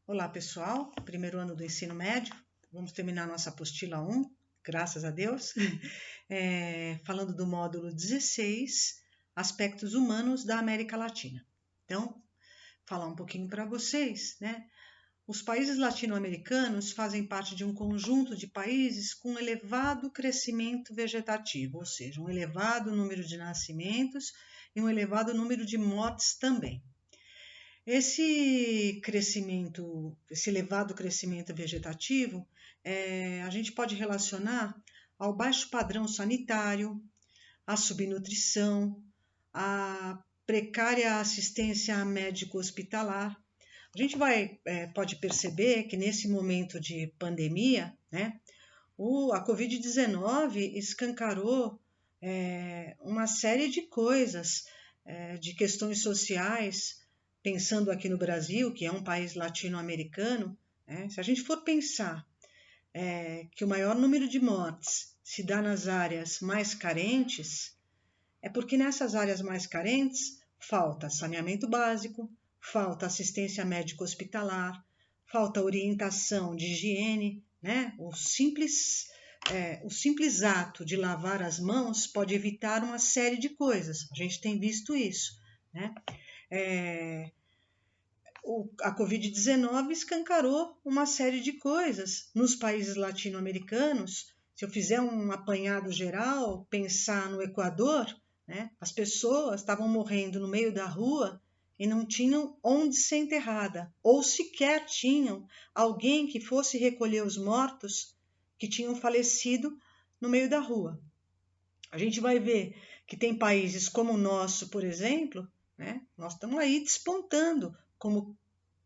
Olá, pessoal. Primeiro ano do ensino médio. Vamos terminar nossa apostila 1, graças a Deus. Falando do módulo 16, Aspectos Humanos da América Latina. Então, falar um pouquinho para vocês, né? Os países latino-americanos fazem parte de um conjunto de países com elevado crescimento vegetativo, ou seja, um elevado número de nascimentos e um elevado número de mortes também. Esse crescimento, esse elevado crescimento vegetativo, a gente pode relacionar ao baixo padrão sanitário, à subnutrição, à precária assistência médico-hospitalar. A gente pode perceber que nesse momento de pandemia, né, a Covid-19 escancarou uma série de coisas, de questões sociais. Pensando aqui no Brasil, que é um país latino-americano, se a gente for pensar que o maior número de mortes se dá nas áreas mais carentes, é porque nessas áreas mais carentes falta saneamento básico, falta assistência médico-hospitalar, falta orientação de higiene, né? O simples ato de lavar as mãos pode evitar uma série de coisas. A gente tem visto isso, né? A Covid-19 escancarou uma série de coisas nos países latino-americanos. Se eu fizer um apanhado geral, pensar no Equador, né, as pessoas estavam morrendo no meio da rua e não tinham onde ser enterrada, ou sequer tinham alguém que fosse recolher os mortos que tinham falecido no meio da rua. A gente vai ver que tem países como o nosso, por exemplo, né, nós estamos aí despontando como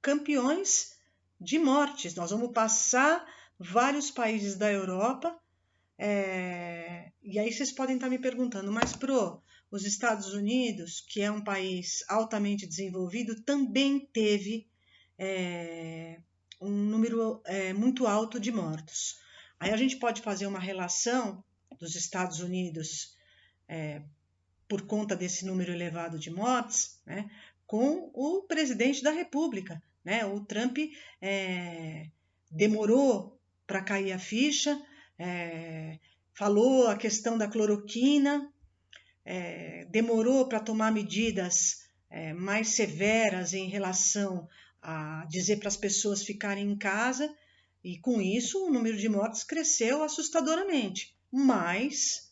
campeões de mortes. Nós vamos passar vários países da Europa, e aí vocês podem estar me perguntando, mas os Estados Unidos, que é um país altamente desenvolvido, também teve um número muito alto de mortos. Aí a gente pode fazer uma relação dos Estados Unidos por conta desse número elevado de mortes, né, com o presidente da República, né? O Trump demorou para cair a ficha, falou a questão da cloroquina, demorou para tomar medidas mais severas em relação a dizer para as pessoas ficarem em casa, e com isso o número de mortes cresceu assustadoramente. Mas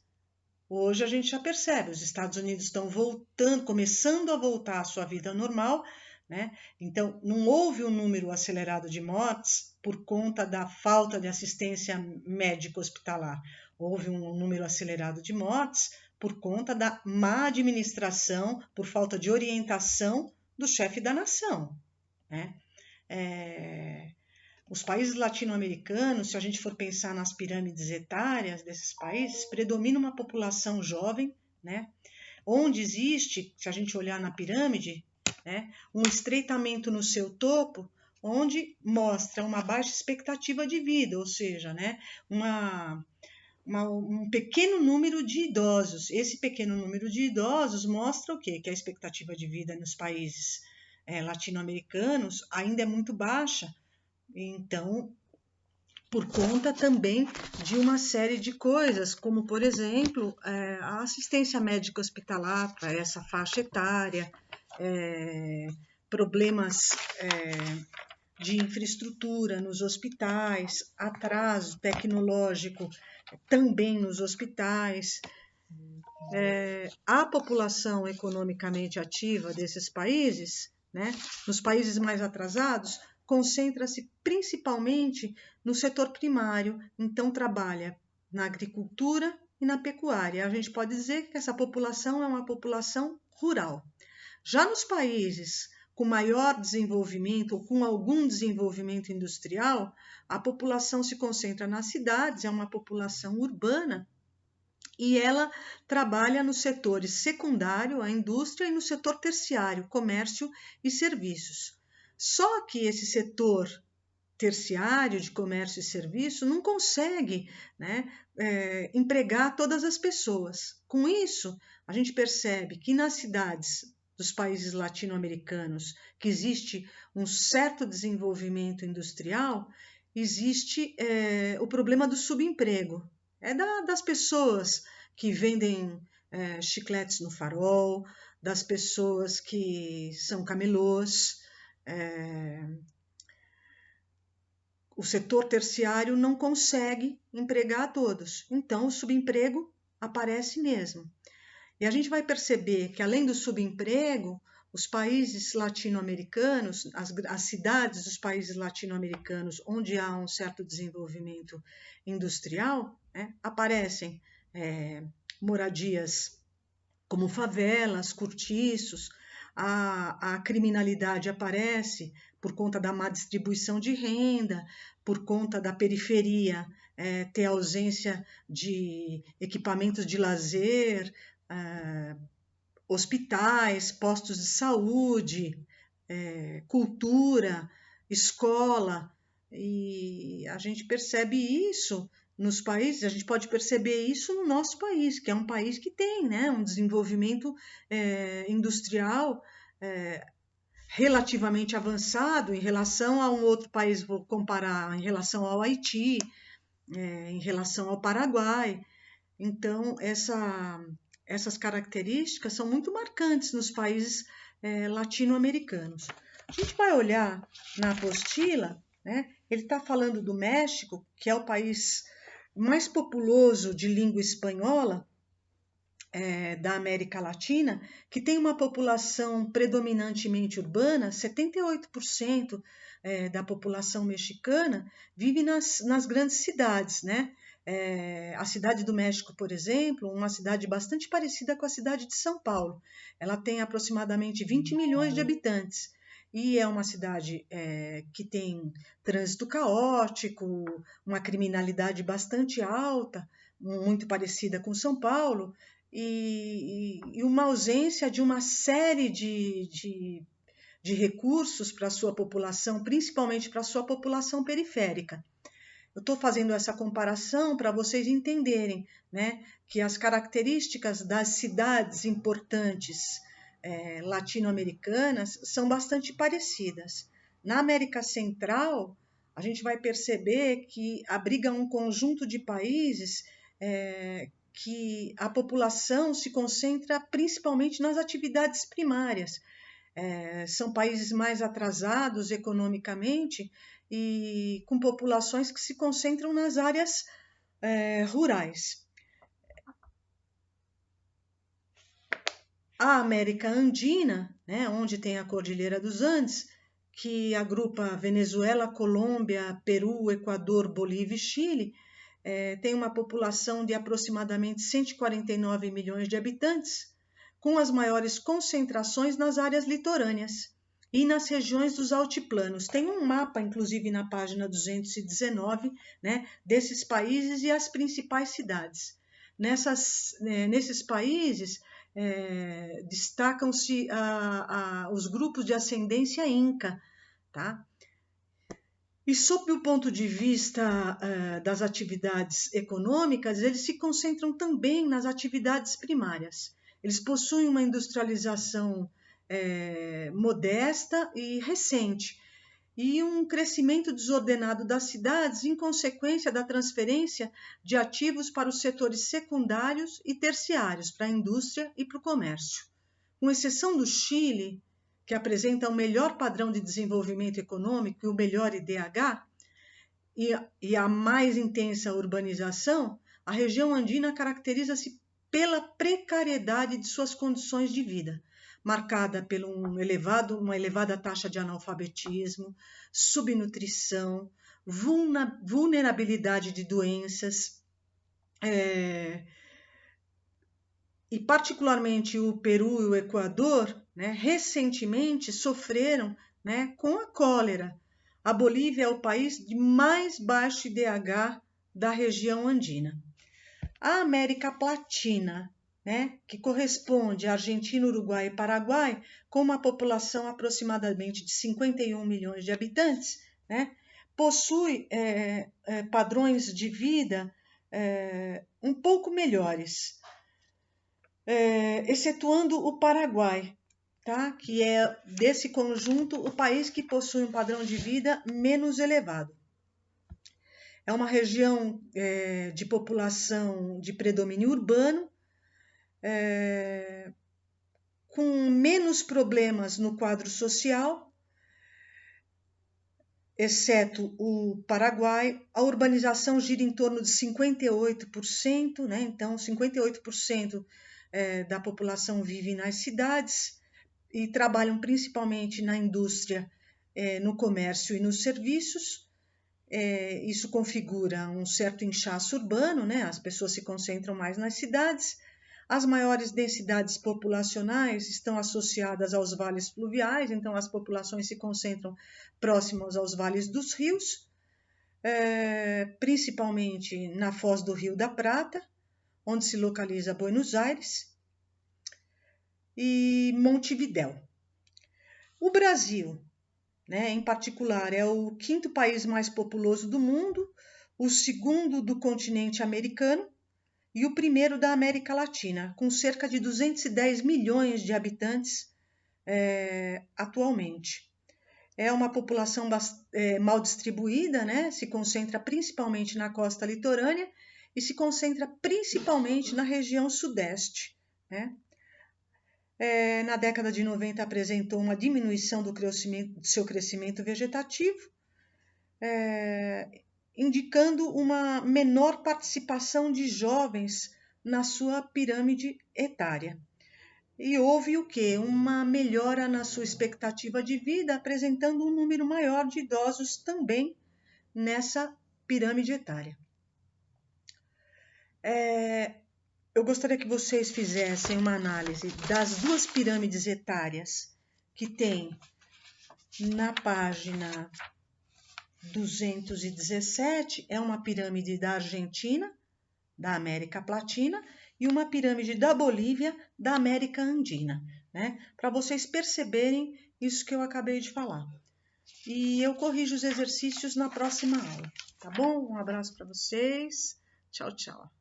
hoje a gente já percebe, os Estados Unidos estão começando a voltar à sua vida normal, né? Então, não houve um número acelerado de mortes por conta da falta de assistência médico-hospitalar. Houve um número acelerado de mortes por conta da má administração, por falta de orientação do chefe da nação, né? Os países latino-americanos, se a gente for pensar nas pirâmides etárias desses países, predomina uma população jovem, né? Onde existe, se a gente olhar na pirâmide, né, um estreitamento no seu topo, onde mostra uma baixa expectativa de vida, ou seja, né, um pequeno número de idosos. Esse pequeno número de idosos mostra o quê? Que a expectativa de vida nos países latino-americanos ainda é muito baixa. Então, por conta também de uma série de coisas, como, por exemplo, a assistência médica hospitalar para essa faixa etária, problemas de infraestrutura nos hospitais, atraso tecnológico também nos hospitais. A população economicamente ativa desses países, né, nos países mais atrasados, concentra-se principalmente no setor primário, então trabalha na agricultura e na pecuária. A gente pode dizer que essa população é uma população rural. Já nos países com maior desenvolvimento ou com algum desenvolvimento industrial, a população se concentra nas cidades, é uma população urbana, e ela trabalha nos setores secundário, a indústria, e no setor terciário, comércio e serviços. Só que esse setor terciário de comércio e serviço não consegue, né, empregar todas as pessoas. Com isso, a gente percebe que nas cidades dos países latino-americanos, que existe um certo desenvolvimento industrial, existe o problema do subemprego. Das pessoas que vendem chicletes no farol, das pessoas que são camelôs. O setor terciário não consegue empregar a todos, então o subemprego aparece mesmo. E a gente vai perceber que, além do subemprego, os países latino-americanos, as cidades dos países latino-americanos, onde há um certo desenvolvimento industrial, aparecem moradias como favelas, cortiços, a criminalidade aparece por conta da má distribuição de renda, por conta da periferia ter ausência de equipamentos de lazer, hospitais, postos de saúde, cultura, escola, e a gente percebe isso nos países, a gente pode perceber isso no nosso país, que é um país que tem um desenvolvimento industrial relativamente avançado em relação a um outro país, vou comparar em relação ao Haiti, em relação ao Paraguai. Então, essas características são muito marcantes nos países latino-americanos. A gente vai olhar na apostila, ele está falando do México, que é o país mais populoso de língua espanhola da América Latina, que tem uma população predominantemente urbana. 78% da população mexicana vive nas grandes cidades, a cidade do México, por exemplo, uma cidade bastante parecida com a cidade de São Paulo. Ela tem aproximadamente 20 milhões de habitantes e é uma cidade que tem trânsito caótico, uma criminalidade bastante alta, muito parecida com São Paulo, e uma ausência de uma série de recursos para a sua população, principalmente para a sua população periférica. Eu estou fazendo essa comparação para vocês entenderem que as características das cidades importantes latino-americanas são bastante parecidas. Na América Central, a gente vai perceber que abriga um conjunto de países que a população se concentra principalmente nas atividades primárias. São países mais atrasados economicamente e com populações que se concentram nas áreas rurais. A América Andina, onde tem a Cordilheira dos Andes, que agrupa Venezuela, Colômbia, Peru, Equador, Bolívia e Chile, tem uma população de aproximadamente 149 milhões de habitantes, com as maiores concentrações nas áreas litorâneas e nas regiões dos altiplanos. Tem um mapa, inclusive, na página 219, desses países e as principais cidades. Nesses países, destacam-se os grupos de ascendência inca, tá? E sob o ponto de vista das atividades econômicas, eles se concentram também nas atividades primárias. Eles possuem uma industrialização modesta e recente, e um crescimento desordenado das cidades em consequência da transferência de ativos para os setores secundários e terciários, para a indústria e para o comércio. Com exceção do Chile, que apresenta o melhor padrão de desenvolvimento econômico e o melhor IDH, e a mais intensa urbanização, a região andina caracteriza-se pela precariedade de suas condições de vida, marcada por uma elevada taxa de analfabetismo, subnutrição, vulnerabilidade de doenças, e particularmente o Peru e o Equador, recentemente sofreram com a cólera. A Bolívia é o país de mais baixo IDH da região andina. A América Latina, que corresponde a Argentina, Uruguai e Paraguai, com uma população aproximadamente de 51 milhões de habitantes, possui padrões de vida um pouco melhores, excetuando o Paraguai, tá? Que é, desse conjunto, o país que possui um padrão de vida menos elevado. É uma região de população de predomínio urbano, com menos problemas no quadro social, exceto o Paraguai. A urbanização gira em torno de 58%, né? Então, 58% da população vive nas cidades e trabalham principalmente na indústria, no comércio e nos serviços. Isso configura um certo inchaço urbano, né? As pessoas se concentram mais nas cidades. As maiores densidades populacionais estão associadas aos vales fluviais, então as populações se concentram próximas aos vales dos rios, principalmente na foz do Rio da Prata, onde se localiza Buenos Aires, e Montevidéu. O Brasil, né, em particular, é o 5º país mais populoso do mundo, o 2º do continente americano e o 1º da América Latina, com cerca de 210 milhões de habitantes atualmente. É uma população mal distribuída, né? Se concentra principalmente na costa litorânea e se concentra principalmente na região sudeste, né? Na década de 90 apresentou uma diminuição do seu crescimento vegetativo, indicando uma menor participação de jovens na sua pirâmide etária. E houve o quê? Uma melhora na sua expectativa de vida, apresentando um número maior de idosos também nessa pirâmide etária. Eu gostaria que vocês fizessem uma análise das 2 pirâmides etárias que tem na página 217, é uma pirâmide da Argentina, da América Latina, e uma pirâmide da Bolívia, da América Andina, né? Para vocês perceberem isso que eu acabei de falar. E eu corrijo os exercícios na próxima aula, tá bom? Um abraço para vocês. Tchau, tchau.